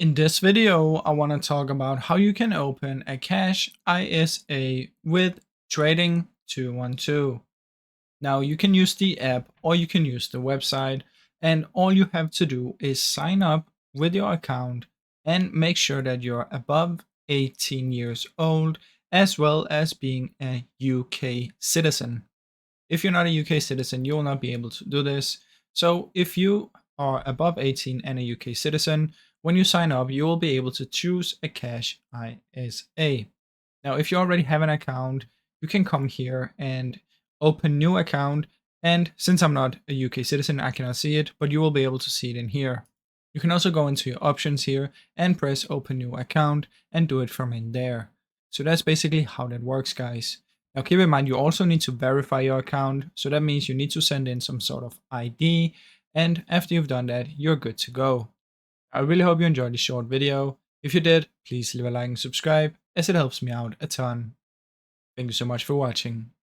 In this video, I want to talk about how you can open a cash ISA with Trading 212. Now you can use the app or you can use the website, and all you have to do is sign up with your account and make sure that you're above 18 years old as well as being a UK citizen. If you're not a UK citizen, you will not be able to do this. So if you are above 18 and a UK citizen, when you sign up, you will be able to choose a cash ISA. Now, if you already have an account, you can come here and open new account. And since I'm not a UK citizen, I cannot see it, but you will be able to see it in here. You can also go into your options here and press open new account and do it from in there. So that's basically how that works, guys. Now keep in mind, you also need to verify your account. So that means you need to send in some sort of ID. And after you've done that, you're good to go. I really hope you enjoyed this short video. If you did, please leave a like and subscribe as it helps me out a ton. Thank you so much for watching.